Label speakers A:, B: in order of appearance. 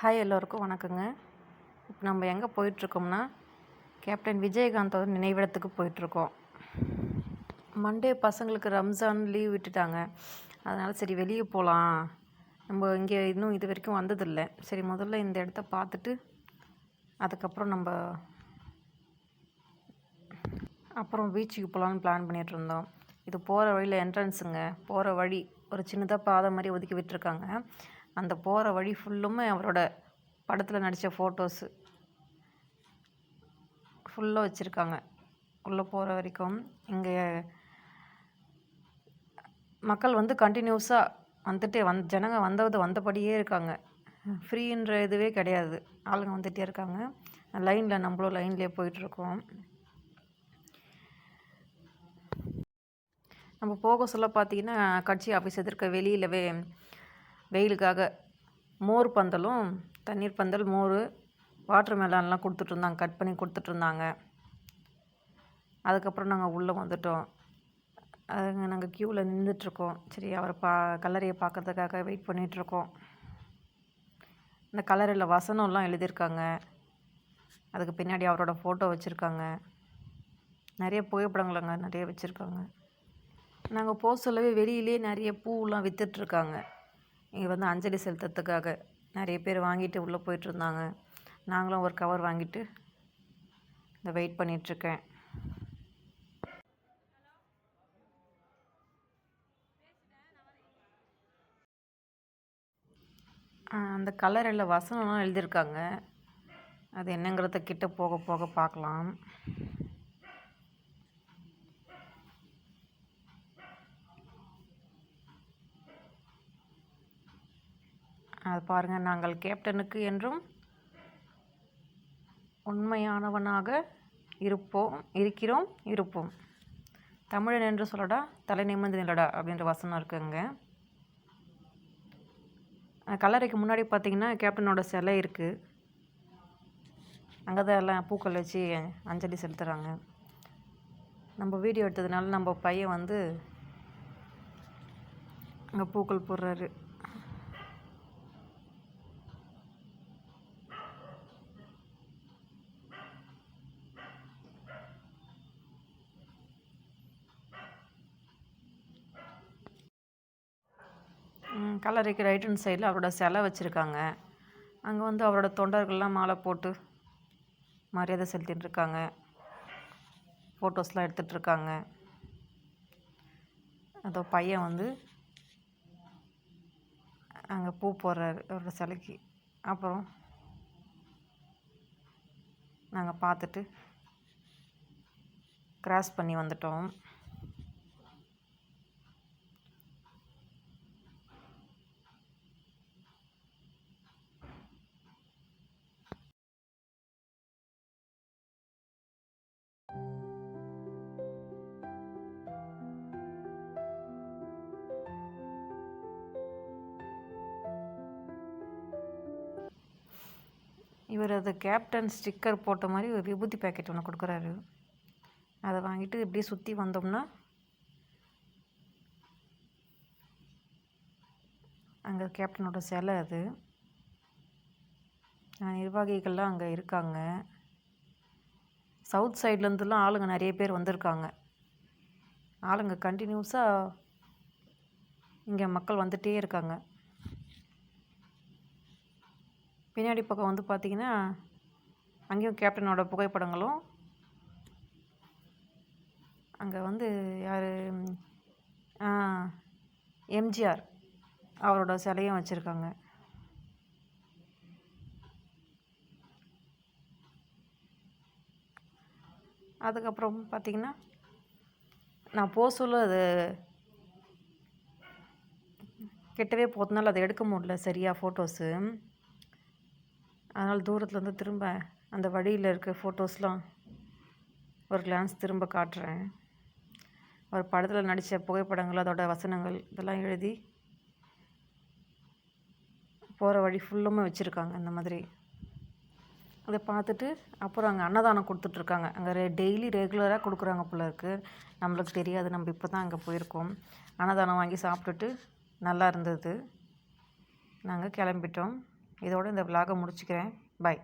A: Hi எல்லோருக்கும் வணக்கங்க. இப்போ நம்ம எங்கே போயிட்டுருக்கோம்னா கேப்டன் விஜயகாந்தோட நினைவிடத்துக்கு போயிட்டுருக்கோம். மண்டே பசங்களுக்கு ரம்ஜான் லீவ் விட்டுட்டாங்க. அதனால் சரி வெளியே போகலாம். நம்ம இங்கே இன்னும் இது வரைக்கும் வந்ததில்லை. சரி முதல்ல இந்த இடத்த பார்த்துட்டு அதுக்கப்புறம் நம்ம அப்புறம் பீச்சுக்கு போகலான்னு பிளான் பண்ணிகிட்டு இருந்தோம். இது போகிற வழியில் என்ட்ரன்ஸுங்க. போகிற வழி ஒரு சின்னதாக பாதை மாதிரி ஒதுக்கி விட்டுருக்காங்க. அந்த போகிற வழி ஃபுல்லுமே அவரோட படத்தில் நடித்த ஃபோட்டோஸு ஃபுல்லாக வச்சுருக்காங்க. உள்ளே போகிற வரைக்கும் இங்கே மக்கள் வந்து கண்டினியூஸாக வந்துட்டே ஜனங்க வந்தபடியே இருக்காங்க. ஃப்ரீன்ற இதுவே கிடையாது. ஆளுங்க வந்துகிட்டே இருக்காங்க. லைனில் நம்மளும் லைன்லேயே போயிட்டுருக்கோம். நம்ம போக சொல்ல பார்த்தீங்கன்னா கட்சி ஆஃபீஸ் எதிர்க்க வெளியிலவே வெயிலுக்காக மோர் பந்தலும் தண்ணீர் பந்தல் மோர் வாட்டர் மெலான்லாம் கொடுத்துட்ருந்தாங்க. கட் பண்ணி கொடுத்துட்ருந்தாங்க. அதுக்கப்புறம் நாங்கள் உள்ளே வந்துட்டோம். அதுங்க நாங்கள் க்யூவில் நின்றுட்டுருக்கோம். சரி அவரை கல்லறையை பார்க்குறதுக்காக வெயிட் பண்ணிகிட்ருக்கோம். இந்த கல்லறையில் வசனம்லாம் எழுதியிருக்காங்க. அதுக்கு பின்னாடி அவரோட ஃபோட்டோ வச்சுருக்காங்க. நிறைய புகைப்படங்களங்க நிறைய வச்சுருக்காங்க. நாங்கள் போக சொல்லவே வெளியிலே நிறைய பூவெலாம் விற்றுட்ருக்காங்க. இங்கே வந்து அஞ்சலி செலுத்துறதுக்காக நிறைய பேர் வாங்கிட்டு உள்ளே போயிட்டுருந்தாங்க. நாங்களும் ஒரு கவர் வாங்கிட்டு இந்த வெயிட் பண்ணிகிட்ருக்கேன். அந்த கலரில் வசனம்லாம் எழுதியிருக்காங்க. அது என்னங்கிறத கிட்ட போக போக பார்க்கலாம். அது பாருங்கள். நாங்கள் கேப்டனுக்கு என்றும் உண்மையானவனாக இருப்போம். தமிழன் என்று சொல்லடா, தலை நிமிர்ந்து நில்லடா அப்படின்ற வசனம் இருக்குங்க. கல்லறைக்கு முன்னாடி பார்த்திங்கன்னா கேப்டனோட சிலை இருக்குது. அங்கே தான் எல்லாம் பூக்கள் வச்சு அஞ்சலி செலுத்துகிறாங்க. நம்ம வீடியோ எடுத்ததுனால நம்ம பையன் வந்து அங்கே பூக்கள் போடுறாரு. கல்லறைக்கு ரைட் ஹேண்ட் சைடில் அவரோட சிலை வச்சுருக்காங்க. அங்கே வந்து அவரோட தொண்டர்கள்லாம் மாலை போட்டு மரியாதை செலுத்தின்னு இருக்காங்க. ஃபோட்டோஸ்லாம் எடுத்துகிட்ருக்காங்க. அதோ பையன் வந்து அங்கே பூ போடுறாரு அவரோட சிலைக்கு. அப்புறம் நாங்கள் பார்த்துட்டு கிராஸ் பண்ணி வந்துட்டோம். இவர் அது கேப்டன் ஸ்டிக்கர் போட்ட மாதிரி ஒரு விபூதி பேக்கெட் ஒன்று கொடுக்குறாரு. அதை வாங்கிட்டு இப்படியே சுற்றி வந்தோம்னா அங்கே கேப்டனோட சிலை. அது நிர்வாகிகள்லாம் அங்கே இருக்காங்க. சவுத் சைட்லேருந்துலாம் ஆளுங்க நிறைய பேர் வந்திருக்காங்க. ஆளுங்க கண்டினியூஸாக இங்கே மக்கள் வந்துகிட்டே இருக்காங்க. பின்னாடி பக்கம் வந்து பார்த்திங்கன்னா அங்கேயும் கேப்டனோட புகைப்படங்களும் அங்கே வந்து யார் எம்ஜிஆர் அவரோட சிலையும் வச்சுருக்காங்க. அதுக்கப்புறம் பார்த்திங்கன்னா நான் போக சொல்ல அது கிட்டவே போகிறதுனால அதை எடுக்க முடியல சரியாக ஃபோட்டோஸு. அதனால் தூரத்துலேருந்து திரும்ப அந்த வழியில் இருக்க ஃபோட்டோஸ்லாம் ஒரு கிளான்ஸ் திரும்ப காட்டுறேன். ஒரு படத்தில் நடித்த புகைப்படங்கள் அதோட வசனங்கள் இதெல்லாம் எழுதி போகிற வழி ஃபுல்லுமே வச்சுருக்காங்க. இந்த மாதிரி அதை பார்த்துட்டு அப்புறம் அங்கே அன்னதானம் கொடுத்துட்ருக்காங்க. அங்கே டெய்லி ரெகுலராக கொடுக்குறாங்க போல இருக்குது. நம்மளுக்கு தெரியாது. நம்ம இப்போ தான் அங்கே போயிருக்கோம். அன்னதானம் வாங்கி சாப்பிட்டுட்டு நல்லா இருந்தது. நாங்கள் கிளம்பிட்டோம். இதோட இந்த விலாகை முடிச்சுக்கிறேன். பாய்.